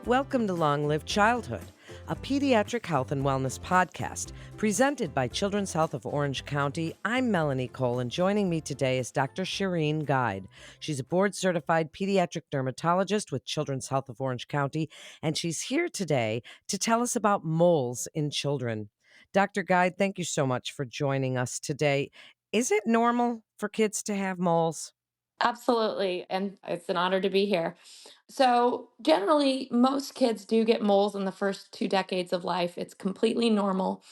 Welcome to Long Live Childhood, a pediatric health and wellness podcast presented by Children's Health of Orange County. I'm Melanie Cole, and joining me today is Dr. Shireen Guide. She's a board-certified pediatric dermatologist with Children's Health of Orange County, and she's here today to tell us about moles in children. Dr. Guide, thank you so much for joining us today. Is it normal for kids to have moles? Absolutely. And it's an honor to be here. So, generally, most kids do get moles in the first 2 decades of life. It's completely normal.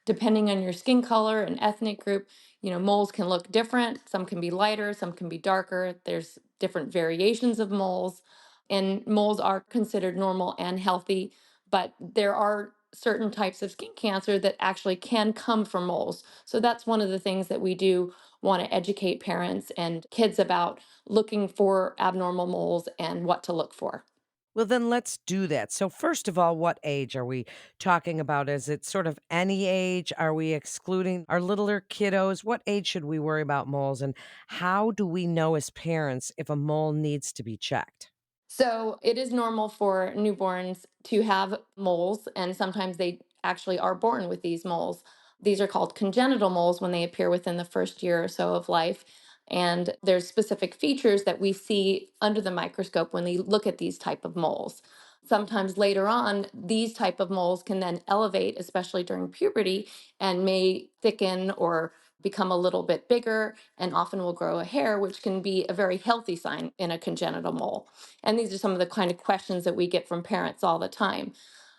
Depending on your skin color and ethnic group, moles can look different. Some can be lighter, some can be darker. There's different variations of moles, and moles are considered normal and healthy, but there are certain types of skin cancer that actually can come from moles. So that's one of the things that we do want to educate parents and kids about looking for abnormal moles and what to look for. Well, then let's do that. So, first of all, what age are we talking about? Is it sort of any age? Are we excluding our littler kiddos? What age should we worry about moles? And how do we know as parents if a mole needs to be checked? So it is normal for newborns to have moles, and sometimes they actually are born with these moles. These are called congenital moles when they appear within the first year or so of life. And there's specific features that we see under the microscope when we look at these type of moles. Sometimes later on, these type of moles can then elevate, especially during puberty, and may thicken or become a little bit bigger and often will grow a hair, which can be a very healthy sign in a congenital mole. And these are some of the kind of questions that we get from parents all the time.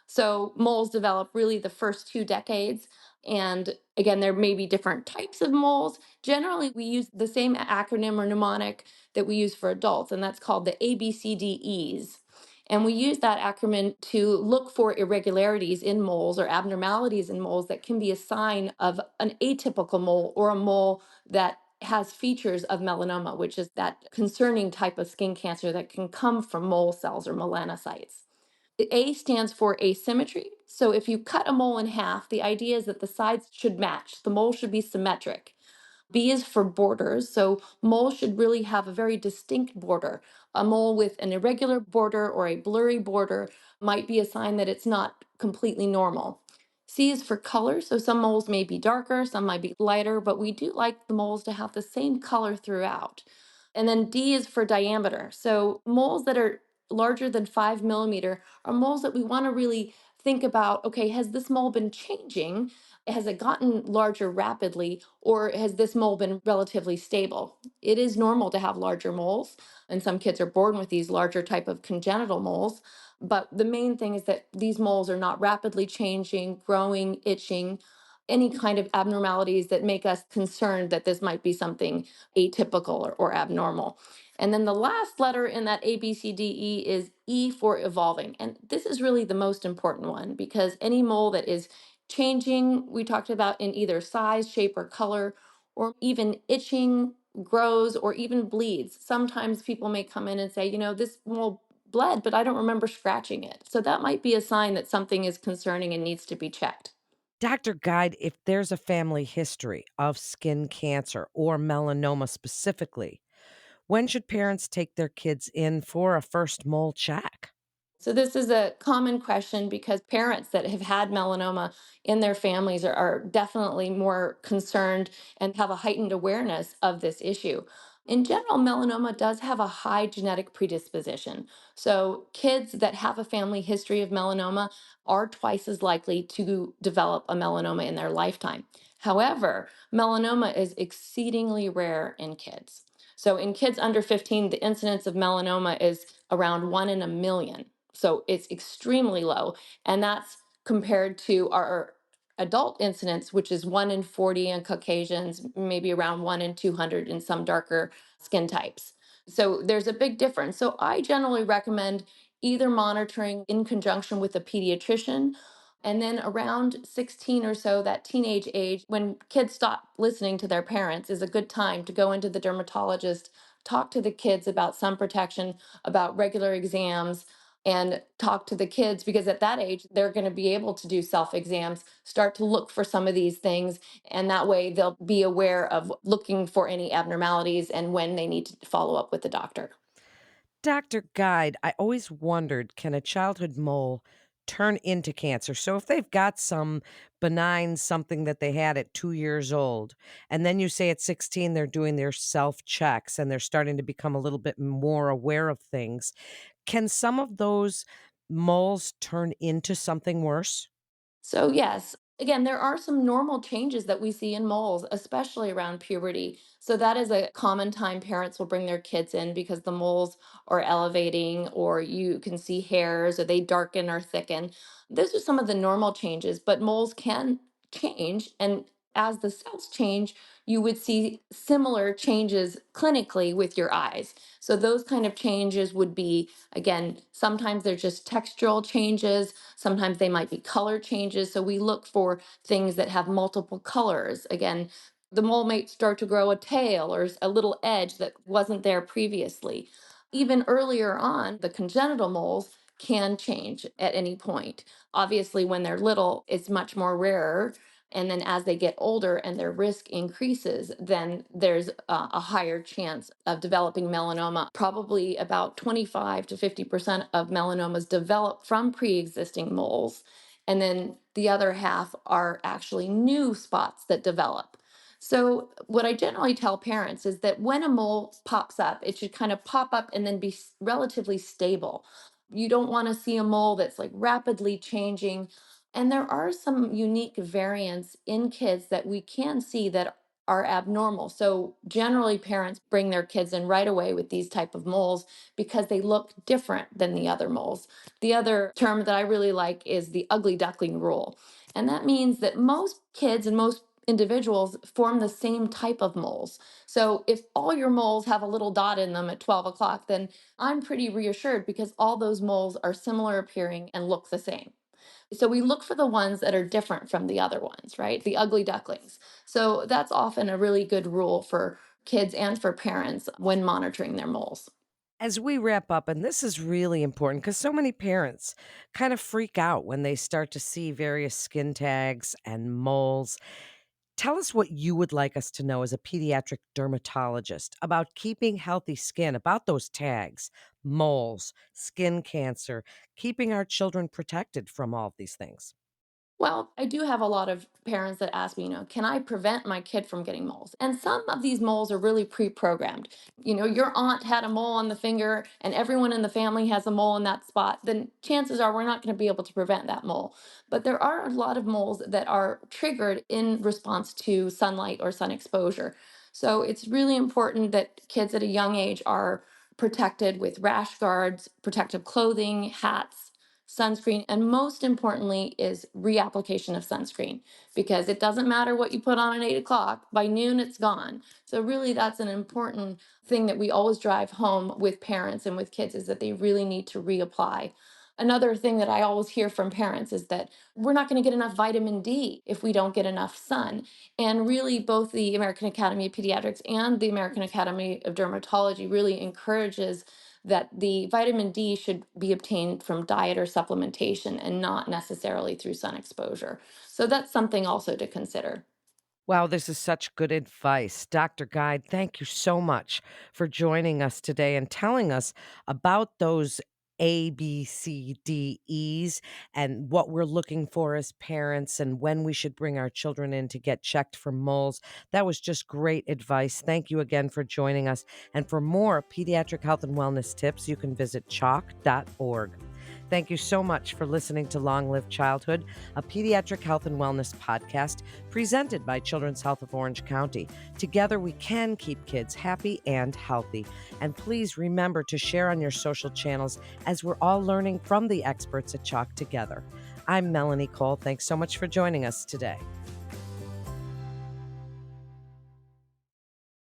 So moles develop really the first 2 decades. And again, there may be different types of moles. Generally, we use the same acronym or mnemonic that we use for adults, and that's called the ABCDEs. And we use that acronym to look for irregularities in moles or abnormalities in moles that can be a sign of an atypical mole or a mole that has features of melanoma, which is that concerning type of skin cancer that can come from mole cells or melanocytes. A stands for asymmetry. So if you cut a mole in half, the idea is that the sides should match. The mole should be symmetric. B is for borders. So moles should really have a very distinct border. A mole with an irregular border or a blurry border might be a sign that it's not completely normal. C is for color. So some moles may be darker, some might be lighter, but we do like the moles to have the same color throughout. And then D is for diameter. So moles that are larger than 5 millimeter are moles that we want to really think about, okay, has this mole been changing? Has it gotten larger rapidly, or has this mole been relatively stable? It is normal to have larger moles, and some kids are born with these larger type of congenital moles. But the main thing is that these moles are not rapidly changing, growing, itching, any kind of abnormalities that make us concerned that this might be something atypical or abnormal. And then the last letter in that A, B, C, D, E is E for evolving. And this is really the most important one because any mole that is changing, we talked about in either size, shape, or color, or even itching, grows, or even bleeds. Sometimes people may come in and say, this mole bled, but I don't remember scratching it. So that might be a sign that something is concerning and needs to be checked. Dr. Guide, if there's a family history of skin cancer or melanoma specifically, when should parents take their kids in for a first mole check? So this is a common question because parents that have had melanoma in their families are definitely more concerned and have a heightened awareness of this issue. In general, melanoma does have a high genetic predisposition. So kids that have a family history of melanoma are twice as likely to develop a melanoma in their lifetime. However, melanoma is exceedingly rare in kids. So in kids under 15, the incidence of melanoma is around 1 in a million. So it's extremely low. And that's compared to our adult incidence, which is 1 in 40 in Caucasians, maybe around 1 in 200 in some darker skin types. So there's a big difference. So I generally recommend either monitoring in conjunction with a pediatrician. And then around 16 or so, that teenage age, when kids stop listening to their parents, is a good time to go into the dermatologist, talk to the kids about sun protection, about regular exams, and talk to the kids because at that age, they're going to be able to do self exams, start to look for some of these things. And that way, they'll be aware of looking for any abnormalities and when they need to follow up with the doctor. Dr. Guide, I always wondered, can a childhood mole turn into cancer? So if they've got some benign something that they had at 2 years old, and then you say at 16 they're doing their self checks and they're starting to become a little bit more aware of things, can some of those moles turn into something worse? So, yes, again, there are some normal changes that we see in moles, especially around puberty. So, that is a common time parents will bring their kids in because the moles are elevating, or you can see hairs, or they darken or thicken. Those are some of the normal changes, but moles can change. And as the cells change, you would see similar changes clinically with your eyes. So, those kind of changes would be, again, sometimes they're just textural changes. Sometimes they might be color changes. So we look for things that have multiple colors. Again, the mole might start to grow a tail or a little edge that wasn't there previously. Even earlier on, the congenital moles can change at any point. Obviously, when they're little, it's much more rarer. And then as they get older and their risk increases, then there's a higher chance of developing melanoma. Probably about 25 to 50% of melanomas develop from pre existing moles. And then the other half are actually new spots that develop. So, what I generally tell parents is that when a mole pops up, it should kind of pop up and then be relatively stable. You don't want to see a mole that's like rapidly changing. And there are some unique variants in kids that we can see that are abnormal. So generally parents bring their kids in right away with these type of moles because they look different than the other moles. The other term that I really like is the ugly duckling rule. And that means that most kids and most individuals form the same type of moles. So if all your moles have a little dot in them at 12 o'clock, then I'm pretty reassured because all those moles are similar appearing and look the same. So we look for the ones that are different from the other ones, right? The ugly ducklings. So that's often a really good rule for kids and for parents when monitoring their moles. As we wrap up, and this is really important because so many parents kind of freak out when they start to see various skin tags and moles. Tell us what you would like us to know as a pediatric dermatologist about keeping healthy skin, about those tags, moles, skin cancer, keeping our children protected from all of these things. Well, I do have a lot of parents that ask me, can I prevent my kid from getting moles? And some of these moles are really pre-programmed. Your aunt had a mole on the finger and everyone in the family has a mole in that spot, then chances are we're not going to be able to prevent that mole. But there are a lot of moles that are triggered in response to sunlight or sun exposure. So it's really important that kids at a young age are protected with rash guards, protective clothing, hats, sunscreen, and most importantly is reapplication of sunscreen, because it doesn't matter what you put on at 8 o'clock, by noon it's gone. So really that's an important thing that we always drive home with parents and with kids, is that they really need to reapply. Another thing that I always hear from parents is that we're not going to get enough vitamin D if we don't get enough sun. And really, both the American Academy of Pediatrics and the American Academy of Dermatology really encourages that the vitamin D should be obtained from diet or supplementation and not necessarily through sun exposure. So that's something also to consider. Wow, this is such good advice. Dr. Guide, thank you so much for joining us today and telling us about those A, B, C, D, E's and what we're looking for as parents and when we should bring our children in to get checked for moles. That was just great advice. Thank you again for joining us. And for more pediatric health and wellness tips, you can visit chalk.org. Thank you so much for listening to Long Live Childhood, a pediatric health and wellness podcast presented by Children's Health of Orange County. Together, we can keep kids happy and healthy. And please remember to share on your social channels as we're all learning from the experts at Chalk together. I'm Melanie Cole. Thanks so much for joining us today.